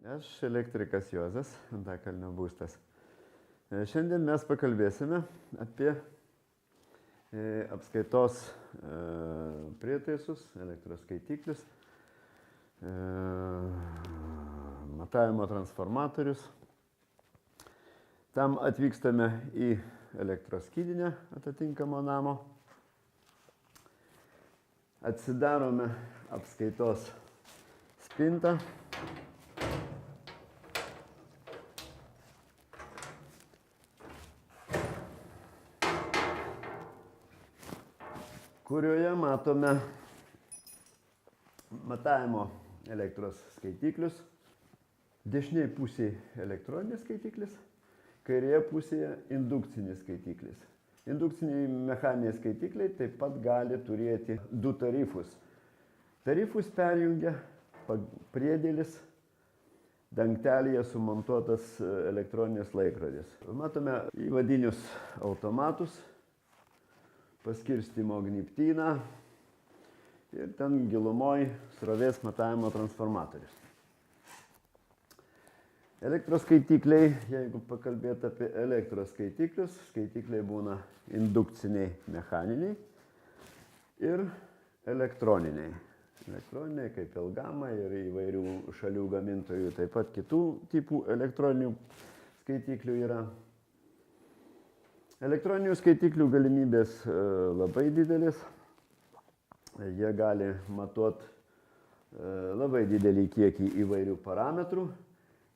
Aš elektrikas Juozas, Antakalnio būstas. Šiandien mes pakalbėsime apie apskaitos prietaisus, elektros skaitiklius, matavimo transformatorius. Tam atvykstame į elektros skydinę atitinkamo namo. Atsidarome apskaitos spintą. Kurioje matome matavimo elektros skaitiklius. Dešinėje pusėje elektroninis skaitiklis, kairėje pusėje indukcinis skaitiklis. Indukciniai mechaniniai skaitikliai taip pat gali turėti du tarifus. Tarifus perjungia priedėlis, dangtelyje sumontuotas elektroninis laikrodis. Matome įvadinius automatus, paskirstymo gnybtyną ir ten gilumoj srovės matavimo transformatorius. Elektros skaitikliai, jeigu pakalbėti apie elektros skaitiklius, skaitikliai būna indukciniai mechaniniai ir elektroniniai. Elektroniniai kaip Elgama ir įvairių šalių gamintojų, taip pat kitų tipų elektroninių skaitiklių yra. Elektroninių skaitiklių galimybės labai didelis. Jie gali matuoti labai didelį kiekį įvairių parametrų,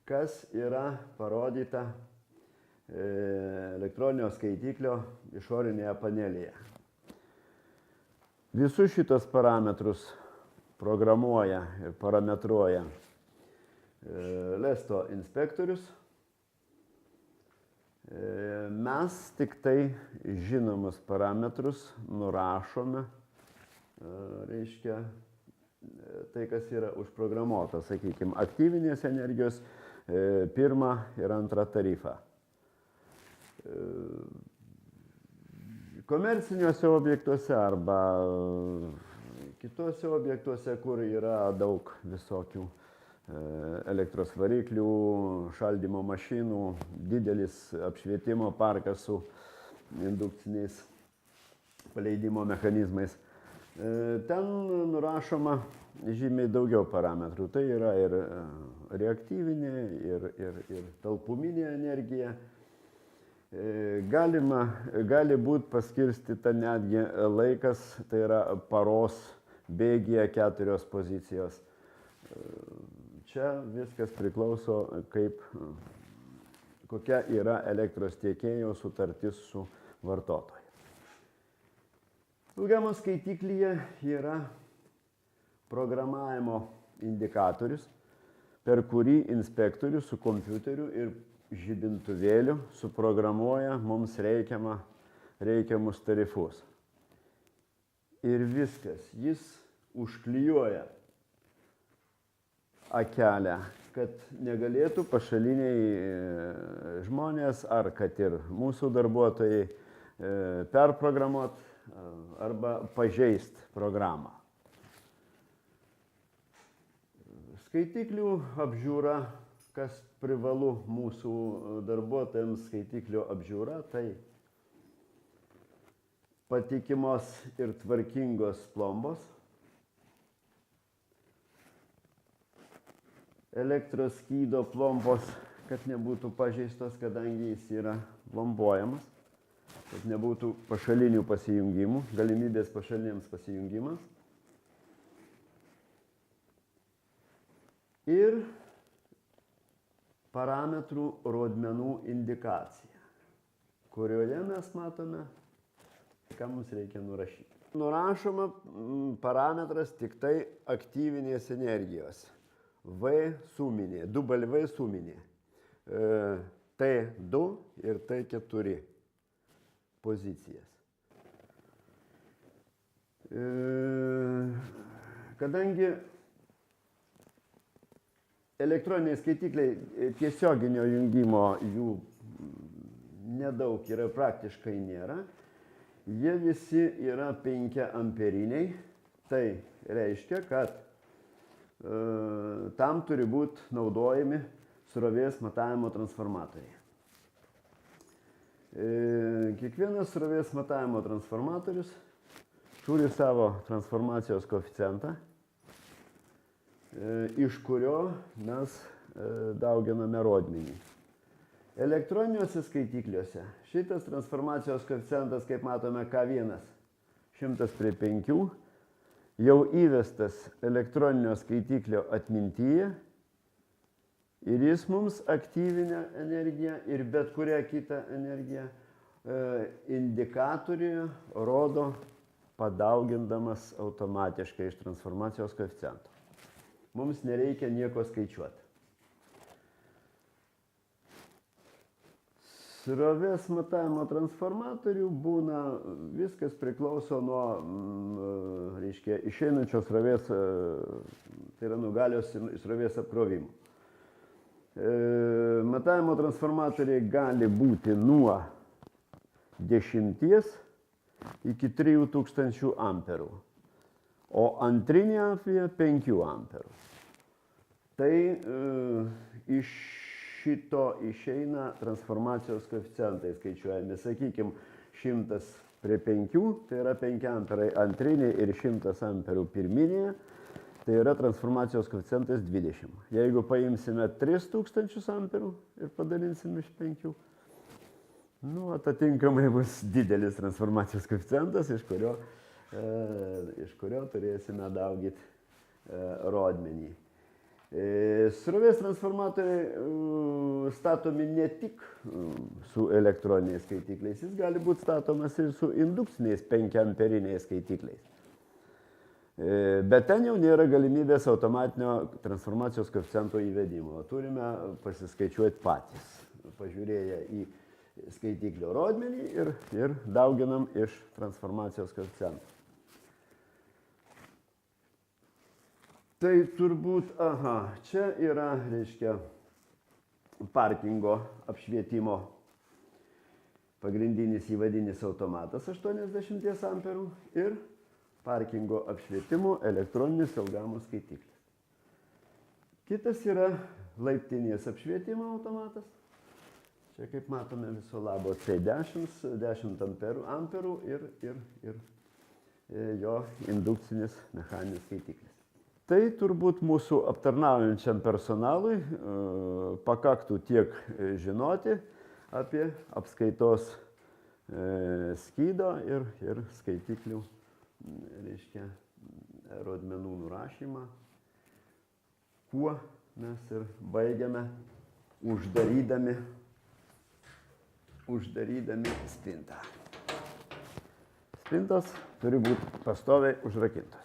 kas yra parodyta elektroninio skaitiklio išorinėje panelėje. Visus šitos parametrus programuoja ir parametruoja Lesto inspektorius. Mes tik tai žinomus parametrus nurašome, reiškia, tai, kas yra užprogramuota, sakykime, aktyvinės energijos pirmą ir antrą tarifą. Komerciniuose objektuose arba kitose objektuose, kur yra daug visokių elektros variklių, šaldymo mašinų, didelis apšvietimo parkas su indukciniais paleidimo mechanizmais. Ten nurašoma žymiai daugiau parametrų. Tai yra ir reaktyvinė, ir talpuminė energija. Gali būti paskirstyta netgi laikas, tai yra paros bėgyje 4 pozicijos. Čia viskas priklauso, kokia yra elektros tiekėjo sutartis su vartotoju. Elgamos skaitiklyje yra programavimo indikatorius, per kurį inspektorius su kompiuteriu ir žibintuvėliu suprogramuoja mums reikiamus tarifus. Ir viskas, jis užklijuoja akelę, kad negalėtų pašaliniai žmonės ar kad ir mūsų darbuotojai perprogramuoti arba pažeist programą. Skaitiklių apžiūra, kas privalu mūsų darbuotojams skaitiklių apžiūra, tai patikimos ir tvarkingos plombos, elektros skydo plombos, kad nebūtų pažeistos, kadangi jis yra plombuojamas, kad nebūtų pašalinių pasijungimų, galimybės pašaliniams pasijungimams. Ir parametrų rodmenų indikacija, kurioje mes matome, ką mums reikia nurašyti. Nurašoma parametras tik tai aktyvinės energijos. V suminė, W suminė, T2 ir T4 pozicijas. Kadangi elektroniniai skaitikliai tiesioginio jungimo jų nedaug yra, praktiškai nėra, jie visi yra 5 amperiniai, tai reiškia, kad tam turi būti naudojami srovės matavimo transformatoriai. Kiekvienas srovės matavimo transformatorius turi savo transformacijos koeficientą, iš kurio mes dauginame rodmenį. Elektroniniuose skaitikliuose šitas transformacijos koeficientas, kaip matome, K1, 100/5, jau įvestas elektroninio skaitiklio atmintyje ir jis mums aktyvinę energiją ir bet kurią kitą energiją indikatoriuje rodo padaugindamas automatiškai iš transformacijos koeficiento. Mums nereikia nieko skaičiuoti. Srovės matavimo transformatorių būna, viskas priklauso nuo, reiškia, išeinančios srovės, tai yra nuo galios srovės apkrovimo. Matavimo transformatoriai gali būti nuo 10 iki 3000 amperų, o antrinė amfija 5 amperų. Tai iš šito išeina transformacijos koeficientai skaičiuojami, sakykime, 100/5, tai yra 5 amperai antrinė ir 100 amperų pirminėje, tai yra transformacijos koeficientas 20. Jeigu paimsime 3000 amperų ir padalinsime iš 5, atitinkamai bus didelis transformacijos koeficientas, iš kurio turėsime daugyti rodmenį. Srovės transformatoriai statomi ne tik su elektroniniais skaitikliais, jis gali būti statomas ir su indukciniais 5 amperiniais skaitikliais. Bet ten jau nėra galimybės automatinio transformacijos koeficiento įvedimo. Turime pasiskaičiuoti patys, pažiūrėję į skaitiklio rodmenį ir dauginam iš transformacijos koeficiento. Tai turbūt, čia yra, reiškia, parkingo apšvietimo pagrindinis įvadinis automatas 80 amperų ir parkingo apšvietimo elektroninis ilgamos skaitiklis. Kitas yra laiptinės apšvietimo automatas. Čia, kaip matome, viso labo C10, 10 amperų ir jo indukcinis mechaninis skaitiklis. Tai turbūt mūsų aptarnaujančiam personalui pakaktų tiek žinoti apie apskaitos skydo ir skaitiklių, reiškia, rodmenų nurašymą, kuo mes ir baigiame uždarydami spintą. Spintos turi būti pastoviai užrakintos.